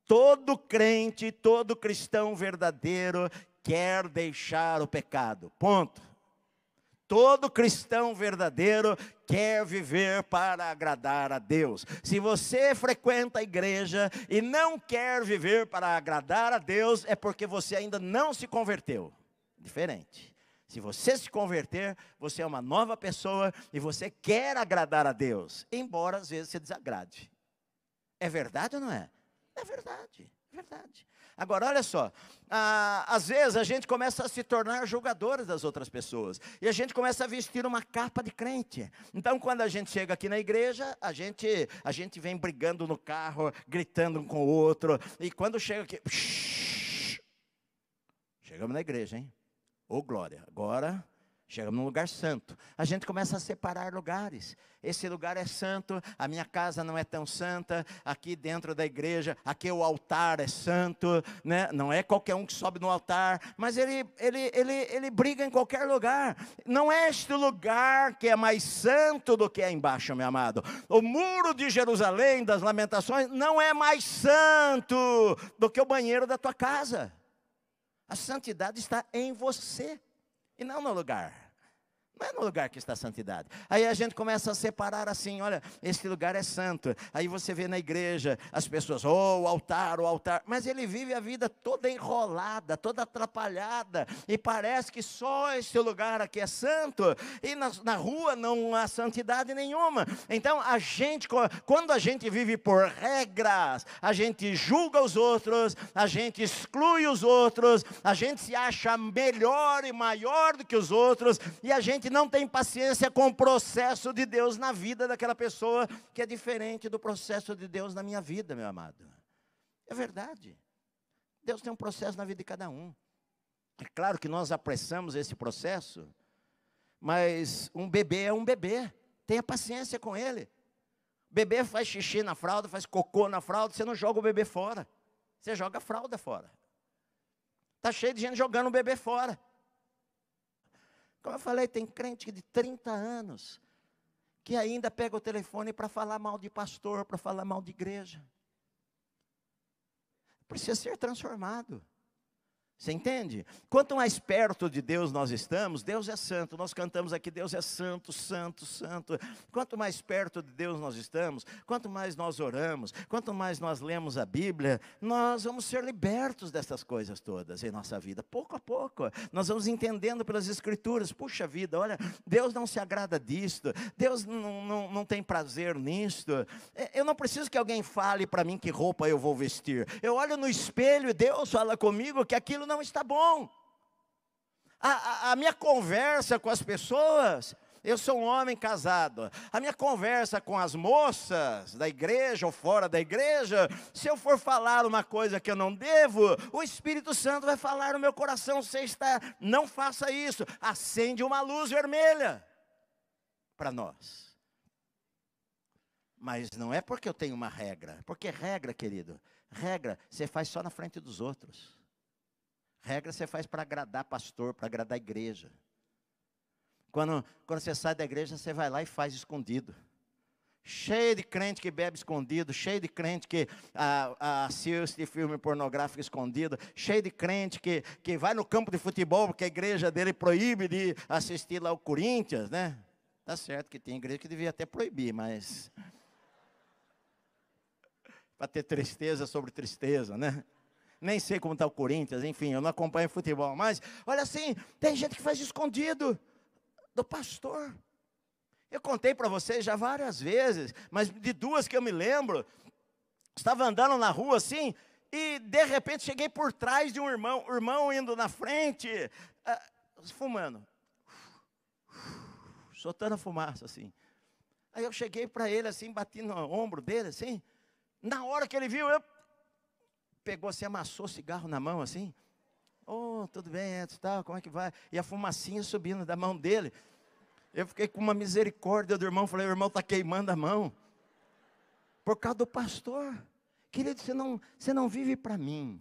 Todo crente, todo cristão verdadeiro quer deixar o pecado, ponto. Todo cristão verdadeiro quer viver para agradar a Deus. Se você frequenta a igreja e não quer viver para agradar a Deus, é porque você ainda não se converteu. Diferente. Se você se converter, você é uma nova pessoa e você quer agradar a Deus, embora às vezes você desagrade. É verdade ou não é? É verdade, é verdade. Agora, olha só, às vezes a gente começa a se tornar julgadores das outras pessoas, e a gente começa a vestir uma capa de crente. Então, quando a gente chega aqui na igreja, a gente vem brigando no carro, gritando um com o outro, e quando chega aqui, chegamos na igreja, hein? Ô glória, agora chegamos num lugar santo. A gente começa a separar lugares. Esse lugar é santo, a minha casa não é tão santa. Aqui dentro da igreja, aqui o altar é santo, né? Não é qualquer um que sobe no altar, mas ele briga em qualquer lugar. Não é este lugar que é mais santo do que é embaixo, meu amado. O muro de Jerusalém, das lamentações, não é mais santo do que o banheiro da tua casa. A santidade está em você e não no lugar. Não é no lugar que está a santidade. Aí a gente começa a separar assim, olha, este lugar é santo. Aí você vê na igreja as pessoas, o altar. Mas ele vive a vida toda enrolada, toda atrapalhada. E parece que só este lugar aqui é santo. E na rua não há santidade nenhuma. Então quando a gente vive por regras, a gente julga os outros, a gente exclui os outros, a gente se acha melhor e maior do que os outros, e a gente não tem paciência com o processo de Deus na vida daquela pessoa, que é diferente do processo de Deus na minha vida, meu amado. É verdade. Deus tem um processo na vida de cada um. É claro que nós apressamos esse processo, mas um bebê é um bebê. Tenha paciência com ele. O bebê faz xixi na fralda, faz cocô na fralda, você não joga o bebê fora. Você joga a fralda fora. Está cheio de gente jogando o bebê fora. Como eu falei, tem crente de 30 anos que ainda pega o telefone para falar mal de pastor, para falar mal de igreja. Precisa ser transformado. Você entende? Quanto mais perto de Deus nós estamos, Deus é santo. Nós cantamos aqui, Deus é santo, santo, santo. Quanto mais perto de Deus nós estamos, quanto mais nós oramos, quanto mais nós lemos a Bíblia, nós vamos ser libertos dessas coisas todas em nossa vida. Pouco a pouco, nós vamos entendendo pelas Escrituras. Puxa vida, olha, Deus não se agrada disto, Deus não tem prazer nisto. Eu não preciso que alguém fale para mim que roupa eu vou vestir. Eu olho no espelho e Deus fala comigo que aquilo não está bom. A minha conversa com as pessoas, eu sou um homem casado, a minha conversa com as moças da igreja ou fora da igreja, se eu for falar uma coisa que eu não devo, o Espírito Santo vai falar no meu coração, não faça isso, acende uma luz vermelha para nós. Mas não é porque eu tenho uma regra, porque regra, querido, regra você faz só na frente dos outros. Regra você faz para agradar pastor, para agradar a igreja. Quando você sai da igreja, você vai lá e faz escondido. Cheio de crente que bebe escondido, cheio de crente que assiste filme pornográfico escondido, cheio de crente que vai no campo de futebol, porque a igreja dele proíbe de assistir lá o Corinthians, né? Tá certo que tem igreja que devia até proibir, mas para ter tristeza sobre tristeza, né? Nem sei como está o Corinthians, enfim, eu não acompanho futebol. Mas, olha assim, tem gente que faz escondido do pastor. Eu contei para vocês já várias vezes, mas de duas que eu me lembro. Estava andando na rua assim, e de repente cheguei por trás de um irmão. O irmão indo na frente, fumando. Soltando a fumaça assim. Aí eu cheguei para ele assim, bati no ombro dele assim. Na hora que ele viu, pegou assim, amassou o cigarro na mão assim. Tudo bem, Edson, tal, como é que vai? E a fumacinha subindo da mão dele. Eu fiquei com uma misericórdia do irmão. Falei, o irmão está queimando a mão. Por causa do pastor. Querido, você não vive para mim.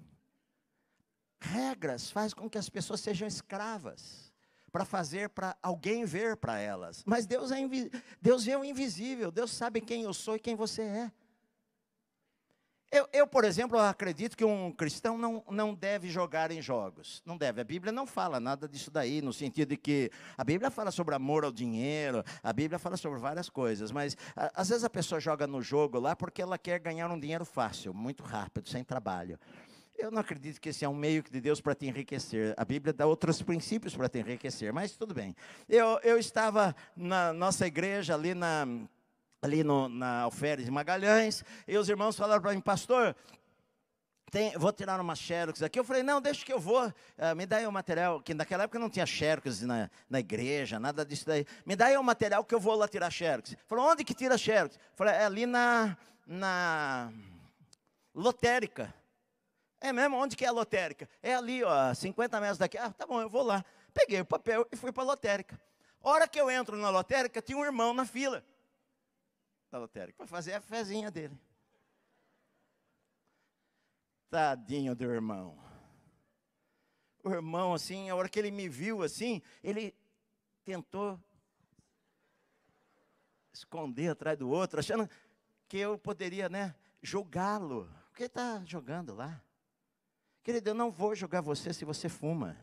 Regras fazem com que as pessoas sejam escravas. Para fazer para alguém ver para elas. Mas Deus vê o invisível. Deus sabe quem eu sou e quem você é. Por exemplo, acredito que um cristão não deve jogar em jogos. Não deve. A Bíblia não fala nada disso daí, no sentido de que a Bíblia fala sobre amor ao dinheiro, a Bíblia fala sobre várias coisas, mas às vezes a pessoa joga no jogo lá porque ela quer ganhar um dinheiro fácil, muito rápido, sem trabalho. Eu não acredito que esse é um meio de Deus para te enriquecer. A Bíblia dá outros princípios para te enriquecer, mas tudo bem. Eu estava na nossa igreja na Alferes de Magalhães, e os irmãos falaram para mim, pastor, vou tirar uma xerox aqui. Eu falei, não, deixa que eu vou, me dá aí o material, que naquela época não tinha xerox na igreja, nada disso daí. Me dá aí o material que eu vou lá tirar xerox. Falou, onde que tira xerox? Falei, é ali na lotérica. É mesmo? Onde que é a lotérica? É ali, ó, 50 metros daqui. Ah, tá bom, eu vou lá. Peguei o papel e fui para a lotérica. Hora que eu entro na lotérica, tinha um irmão na fila da lotérica, para fazer a fezinha dele. Tadinho do irmão. O irmão, assim, a hora que ele me viu, assim, ele tentou esconder atrás do outro, achando que eu poderia, né, julgá-lo. Porque ele está jogando lá. Querido, eu não vou julgar você se você fuma.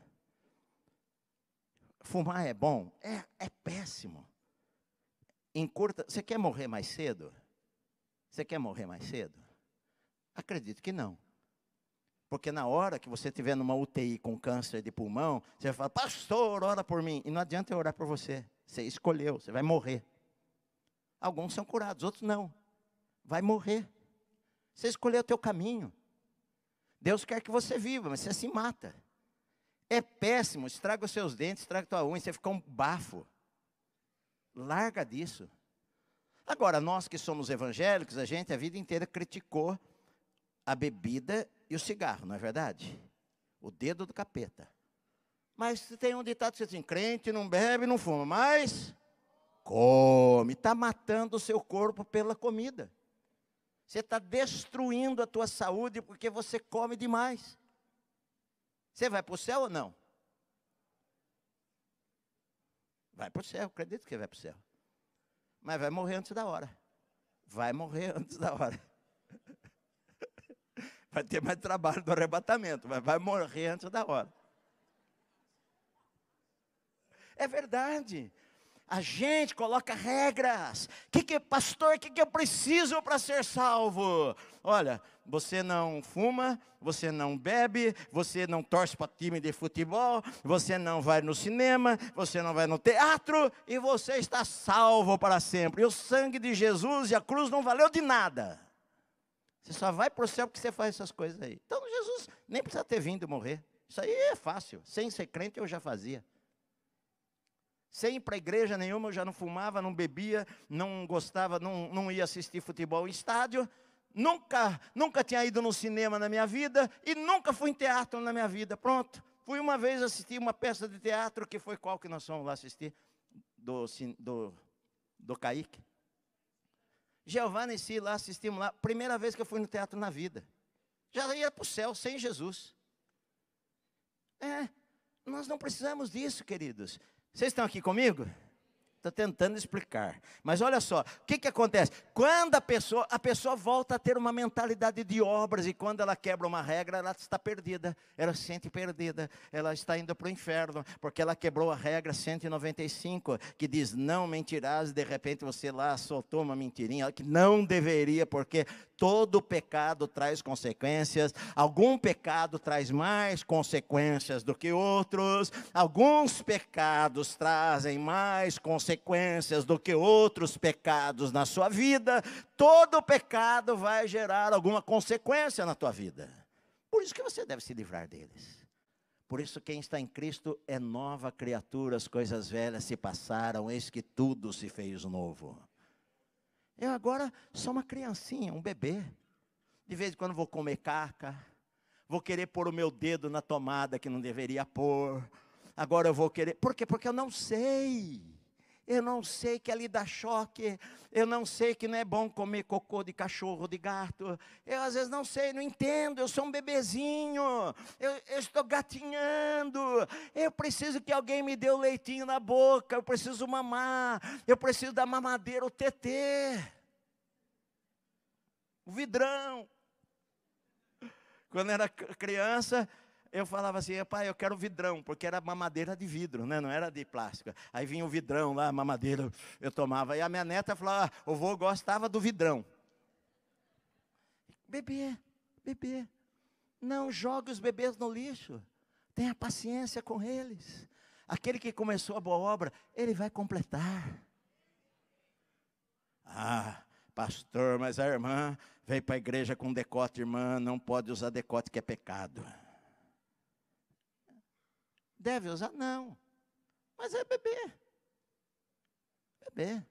Fumar é bom? É péssimo. Encurta. Você quer morrer mais cedo? Você quer morrer mais cedo? Acredito que não. Porque na hora que você estiver numa UTI com câncer de pulmão, você vai falar, pastor, ora por mim. E não adianta eu orar por você. Você escolheu, você vai morrer. Alguns são curados, outros não. Vai morrer. Você escolheu o teu caminho. Deus quer que você viva, mas você se mata. É péssimo, estraga os seus dentes, estraga a tua unha, você fica um bafo. Larga disso. Agora, nós que somos evangélicos, a gente a vida inteira criticou a bebida e o cigarro, não é verdade? O dedo do capeta. Mas tem um ditado que diz assim, crente não bebe, não fuma, mas come. Está matando o seu corpo pela comida. Você está destruindo a tua saúde porque você come demais. Você vai para o céu ou não? Vai para o céu, acredito que vai para o céu. Mas vai morrer antes da hora. Vai morrer antes da hora. Vai ter mais trabalho do arrebatamento, mas vai morrer antes da hora. É verdade. A gente coloca regras. Pastor, o que eu preciso para ser salvo? Olha, você não fuma, você não bebe, você não torce para time de futebol, você não vai no cinema, você não vai no teatro, e você está salvo para sempre. E o sangue de Jesus e a cruz não valeu de nada. Você só vai para o céu porque você faz essas coisas aí. Então Jesus nem precisa ter vindo morrer. Isso aí é fácil. Sem ser crente eu já fazia. Sem ir para igreja nenhuma, eu já não fumava, não bebia, não gostava, não ia assistir futebol em estádio, nunca tinha ido no cinema na minha vida e nunca fui em teatro na minha vida. Pronto, fui uma vez assistir uma peça de teatro, que foi qual que nós fomos lá assistir? Do Kaique. Giovanni e Si lá, assistimos lá, primeira vez que eu fui no teatro na vida. Já ia para o céu sem Jesus. Nós não precisamos disso, queridos. Vocês estão aqui comigo? Estou tentando explicar. Mas olha só, o que acontece? Quando a pessoa volta a ter uma mentalidade de obras, e quando ela quebra uma regra, ela está perdida. Ela se sente perdida. Ela está indo para o inferno, porque ela quebrou a regra 195, que diz, não mentirás, e de repente você lá soltou uma mentirinha, que não deveria, porque todo pecado traz consequências. Algum pecado traz mais consequências do que outros. Alguns pecados trazem mais consequências do que outros pecados na sua vida. Todo pecado vai gerar alguma consequência na tua vida. Por isso que você deve se livrar deles. Por isso quem está em Cristo é nova criatura, as coisas velhas se passaram, eis que tudo se fez novo. Eu agora sou uma criancinha, um bebê. De vez em quando vou comer caca, vou querer pôr o meu dedo na tomada que não deveria pôr. Agora eu vou querer, por quê? Porque eu não sei. Eu não sei que ali dá choque, eu não sei que não é bom comer cocô de cachorro, de gato. Eu às vezes não sei, não entendo, eu sou um bebezinho, eu estou gatinhando. Eu preciso que alguém me dê o leitinho na boca, eu preciso mamar, eu preciso da mamadeira, o tetê, o vidrão. Quando era criança, eu falava assim, pai, eu quero vidrão, porque era mamadeira de vidro, né? Não era de plástico. Aí vinha o vidrão lá, a mamadeira, eu tomava. E a minha neta falava, o vô gostava do vidrão. Bebê, bebê. Não jogue os bebês no lixo. Tenha paciência com eles. Aquele que começou a boa obra, ele vai completar. Ah, pastor, mas a irmã veio para a igreja com decote, irmã, não pode usar decote que é pecado. Deve usar? Não. Mas é bebê. Bebê.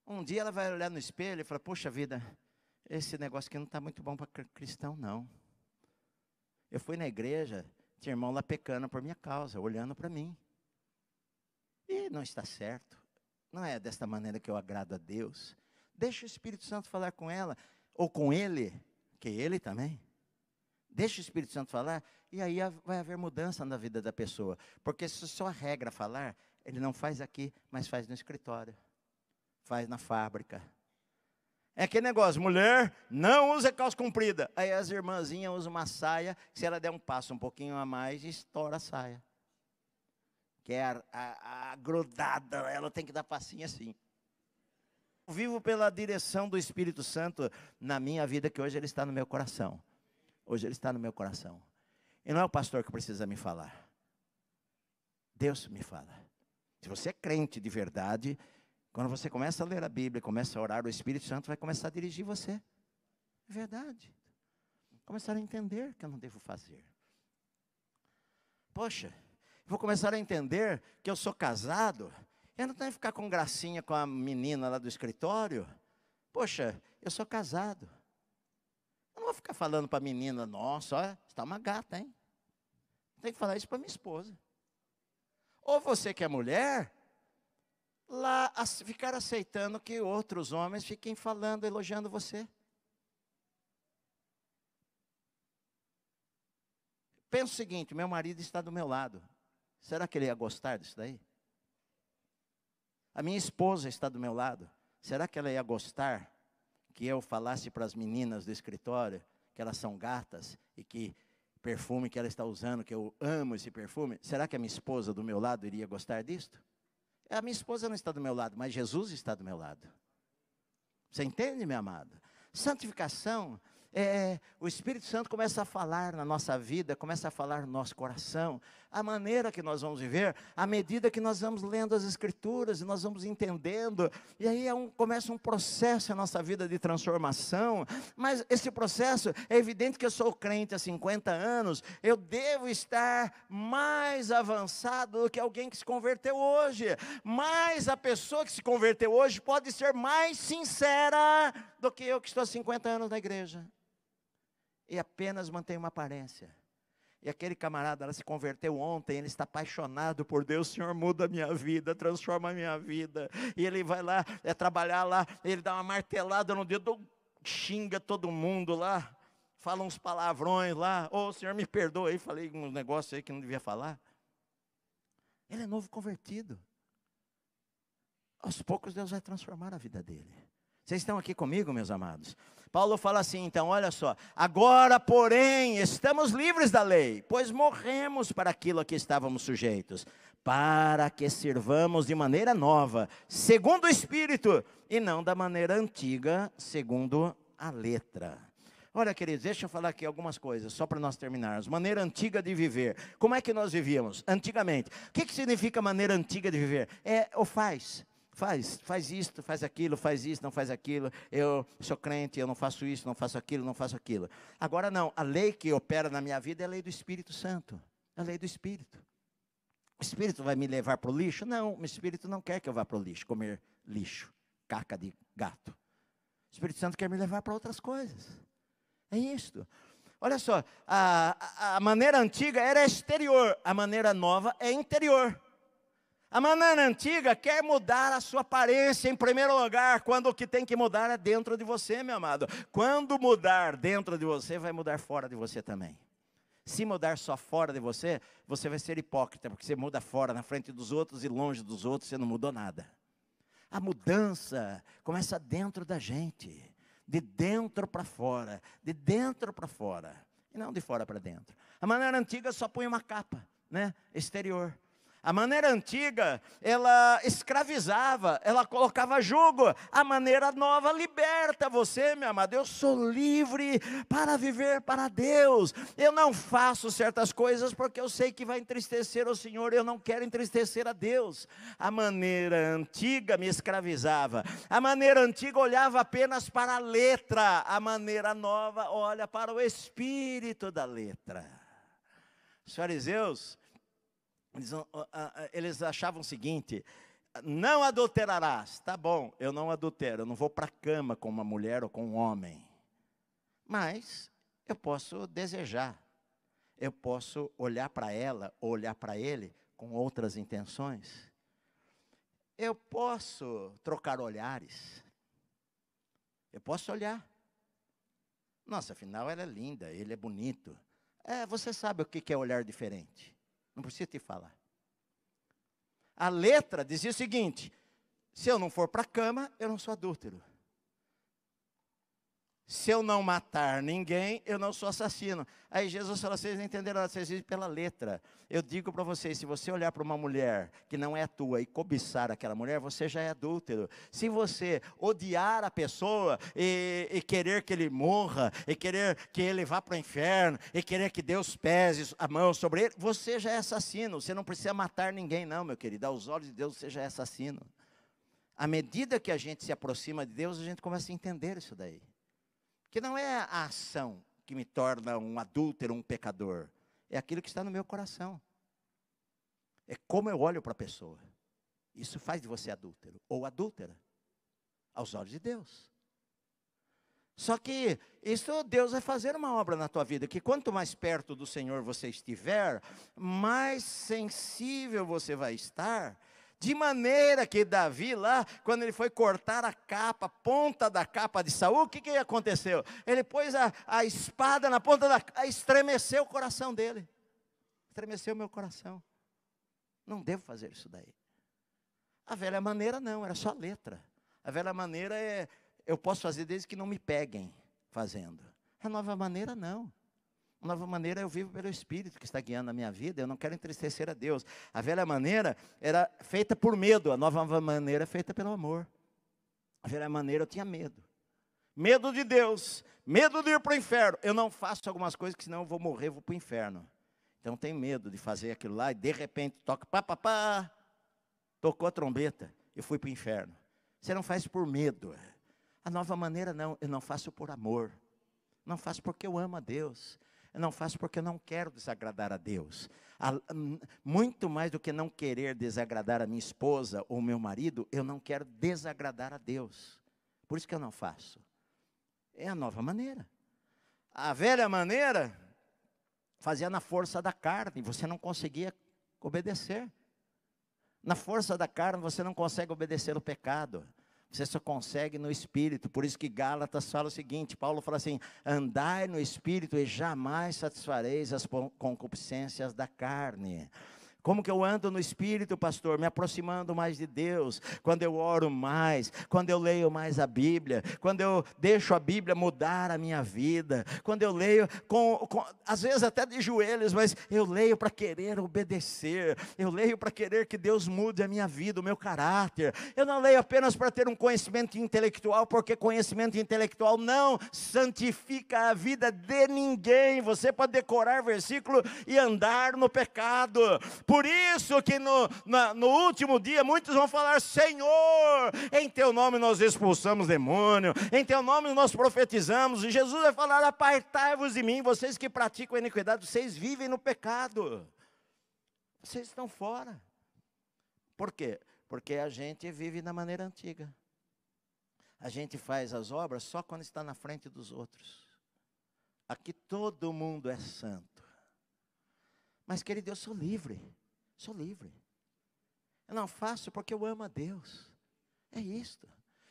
Um dia ela vai olhar no espelho e falar, poxa vida, esse negócio aqui não está muito bom para cristão, não. Eu fui na igreja, tinha irmão lá pecando por minha causa, olhando para mim. E não está certo. Não é desta maneira que eu agrado a Deus. Deixa o Espírito Santo falar com ela, ou com ele, que ele também. Deixa o Espírito Santo falar, e aí vai haver mudança na vida da pessoa. Porque se só a regra falar, ele não faz aqui, mas faz no escritório. Faz na fábrica. É aquele negócio, mulher, não usa calça comprida. Aí as irmãzinhas usam uma saia, se ela der um passo um pouquinho a mais, estoura a saia. Que é a grudada, ela tem que dar passinho assim. Eu vivo pela direção do Espírito Santo na minha vida, que hoje ele está no meu coração. Hoje ele está no meu coração. E não é o pastor que precisa me falar. Deus me fala. Se você é crente de verdade, quando você começa a ler a Bíblia, começa a orar, o Espírito Santo vai começar a dirigir você. É verdade. Começar a entender que eu não devo fazer. Poxa, vou começar a entender que eu sou casado. Eu não tenho que ficar com gracinha com a menina lá do escritório. Poxa, eu sou casado. Eu não vou ficar falando para a menina, nossa, olha, você está uma gata, hein? Tem que falar isso para minha esposa. Ou você que é mulher, lá ficar aceitando que outros homens fiquem falando, elogiando você. Pensa o seguinte, meu marido está do meu lado. Será que ele ia gostar disso daí? A minha esposa está do meu lado. Será que ela ia gostar que eu falasse para as meninas do escritório que elas são gatas e que perfume que ela está usando, que eu amo esse perfume? Será que a minha esposa do meu lado iria gostar disto? A minha esposa não está do meu lado, mas Jesus está do meu lado. Você entende, meu amado? Santificação, o Espírito Santo começa a falar na nossa vida, começa a falar no nosso coração, a maneira que nós vamos viver, à medida que nós vamos lendo as Escrituras, e nós vamos entendendo, e aí começa um processo na nossa vida de transformação, mas esse processo, é evidente que eu sou crente há 50 anos, eu devo estar mais avançado do que alguém que se converteu hoje, mas a pessoa que se converteu hoje pode ser mais sincera do que eu que estou há 50 anos na igreja, e apenas mantém uma aparência. E aquele camarada, ela se converteu ontem, ele está apaixonado por Deus, Senhor, muda a minha vida, transforma a minha vida. E ele vai lá, trabalhar lá, ele dá uma martelada no dedo, xinga todo mundo lá, fala uns palavrões lá, Senhor, me perdoa aí, falei um negócio aí que não devia falar. Ele é novo convertido. Aos poucos Deus vai transformar a vida dele. Vocês estão aqui comigo, meus amados? Paulo fala assim, então, olha só. Agora, porém, estamos livres da lei, pois morremos para aquilo a que estávamos sujeitos, para que sirvamos de maneira nova, segundo o Espírito, e não da maneira antiga, segundo a letra. Olha, queridos, deixa eu falar aqui algumas coisas, só para nós terminarmos. Maneira antiga de viver. Como é que nós vivíamos antigamente? O que significa maneira antiga de viver? Faz isto, faz aquilo, faz isso, não faz aquilo. Eu sou crente, eu não faço isso, não faço aquilo, não faço aquilo. Agora não, a lei que opera na minha vida é a lei do Espírito Santo. É a lei do Espírito. O Espírito vai me levar para o lixo? Não, o Espírito não quer que eu vá para o lixo, comer lixo, caca de gato. O Espírito Santo quer me levar para outras coisas. É isto. Olha só, a maneira antiga era exterior, a maneira nova é interior. A maneira antiga quer mudar a sua aparência em primeiro lugar, quando o que tem que mudar é dentro de você, meu amado. Quando mudar dentro de você, vai mudar fora de você também. Se mudar só fora de você, você vai ser hipócrita, porque você muda fora, na frente dos outros e longe dos outros, você não mudou nada. A mudança começa dentro da gente. de dentro para fora, de dentro para fora, e não de fora para dentro. A maneira antiga só punha uma capa, né, exterior. A maneira antiga, ela escravizava, ela colocava jugo. A maneira nova liberta você, meu amado. Eu sou livre para viver para Deus. Eu não faço certas coisas porque eu sei que vai entristecer o Senhor. Eu não quero entristecer a Deus. A maneira antiga me escravizava. A maneira antiga olhava apenas para a letra. A maneira nova olha para o espírito da letra. Os fariseus, eles achavam o seguinte: não adulterarás. Tá bom, eu não adultero, eu não vou para a cama com uma mulher ou com um homem. Mas eu posso desejar, eu posso olhar para ela ou olhar para ele com outras intenções. Eu posso trocar olhares. Eu posso olhar. Nossa, afinal ela é linda, ele é bonito. Você sabe o que é olhar diferente. Não precisa te falar. A letra dizia o seguinte: se eu não for para a cama, eu não sou adúltero. Se eu não matar ninguém, eu não sou assassino. Aí Jesus falou: vocês não entenderam nada, vocês vivem pela letra. Eu digo para vocês, se você olhar para uma mulher que não é tua e cobiçar aquela mulher, você já é adúltero. Se você odiar a pessoa e querer que ele morra, e querer que ele vá para o inferno, e querer que Deus pese a mão sobre ele, você já é assassino. Você não precisa matar ninguém não, meu querido. Aos olhos de Deus você já é assassino. À medida que a gente se aproxima de Deus, a gente começa a entender isso daí. Que não é a ação que me torna um adúltero, um pecador. É aquilo que está no meu coração. É como eu olho para a pessoa. Isso faz de você adúltero ou adúltera, aos olhos de Deus. Só que isso Deus vai fazer uma obra na tua vida, que quanto mais perto do Senhor você estiver, mais sensível você vai estar. De maneira que Davi lá, quando ele foi cortar a capa, a ponta da capa de Saul, o que aconteceu? Ele pôs a espada na ponta da capa, estremeceu o coração dele. Estremeceu o meu coração. Não devo fazer isso daí. A velha maneira não, era só letra. A velha maneira eu posso fazer desde que não me peguem fazendo. A nova maneira não. A nova maneira eu vivo pelo Espírito que está guiando a minha vida, eu não quero entristecer a Deus. A velha maneira era feita por medo, a nova maneira é feita pelo amor. A velha maneira eu tinha medo. Medo de Deus, medo de ir para o inferno. Eu não faço algumas coisas que senão eu vou morrer, vou para o inferno. Então tenho medo de fazer aquilo lá e de repente toca, pá, tocou a trombeta, eu fui para o inferno. Você não faz por medo. A nova maneira não, eu não faço por amor. Não faço porque eu amo a Deus. Eu não faço porque eu não quero desagradar a Deus. Muito mais do que não querer desagradar a minha esposa ou meu marido, eu não quero desagradar a Deus. Por isso que eu não faço. É a nova maneira. A velha maneira fazia na força da carne, você não conseguia obedecer. Na força da carne você não consegue obedecer o pecado. Você só consegue no Espírito. Por isso que Gálatas fala o seguinte, Paulo fala assim: andai no Espírito e jamais satisfareis as concupiscências da carne. Como que eu ando no Espírito, pastor? Me aproximando mais de Deus, quando eu oro mais, quando eu leio mais a Bíblia, quando eu deixo a Bíblia mudar a minha vida, quando eu leio, às vezes até de joelhos, mas eu leio para querer obedecer, eu leio para querer que Deus mude a minha vida, o meu caráter. Eu não leio apenas para ter um conhecimento intelectual, porque conhecimento intelectual não santifica a vida de ninguém. Você pode decorar versículo e andar no pecado. Por isso que no último dia muitos vão falar: Senhor, em teu nome nós expulsamos demônio, em teu nome nós profetizamos. E Jesus vai falar: apartai-vos de mim, vocês que praticam a iniquidade, vocês vivem no pecado. Vocês estão fora. Por quê? Porque a gente vive da maneira antiga. A gente faz as obras só quando está na frente dos outros. Aqui todo mundo é santo. Mas, querido, eu sou livre. Sou livre. Eu não faço porque eu amo a Deus. É isto.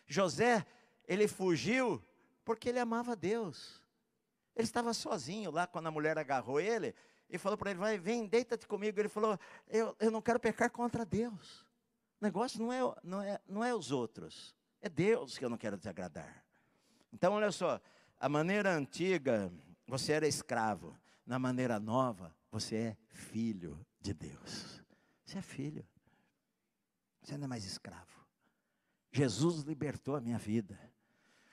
José, ele fugiu porque ele amava a Deus. Ele estava sozinho lá quando a mulher agarrou ele e falou para ele: vem, deita-te comigo. Ele falou: eu não quero pecar contra Deus. O negócio não é os outros. É Deus que eu não quero desagradar. Então, olha só, a maneira antiga, você era escravo. Na maneira nova, você é filho de Deus. Você é filho. Você não é mais escravo. Jesus libertou a minha vida.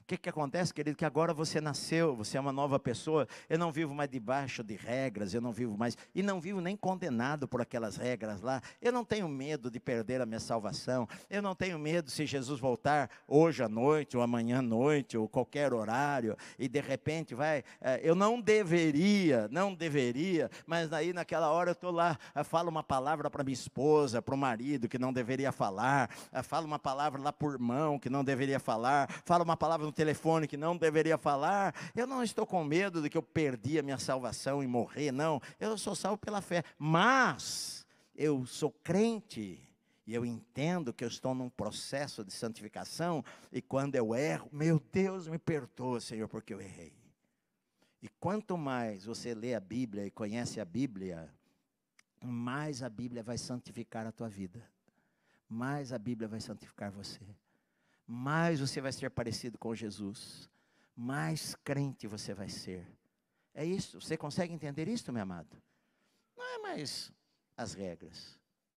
O que acontece, querido? Que agora você nasceu, você é uma nova pessoa. Eu não vivo mais debaixo de regras, eu não vivo mais, e não vivo nem condenado por aquelas regras lá. Eu não tenho medo de perder a minha salvação. Eu não tenho medo se Jesus voltar hoje à noite, ou amanhã à noite, ou qualquer horário, e de repente eu não deveria, mas aí naquela hora eu estou lá, falo uma palavra para minha esposa, para o marido que não deveria falar, falo uma palavra lá para o irmão que não deveria falar, falo uma palavra no telefone que não deveria falar. Eu não estou com medo de que eu perdi a minha salvação e morrer, não. Eu sou salvo pela fé, mas eu sou crente e eu entendo que eu estou num processo de santificação, e quando eu erro, meu Deus, me perdoa, Senhor, porque eu errei. E quanto mais você lê a Bíblia e conhece a Bíblia, mais a Bíblia vai santificar a tua vida, mais a Bíblia vai santificar você, mais você vai ser parecido com Jesus, mais crente você vai ser. É isso, você consegue entender isso, meu amado? Não é mais as regras,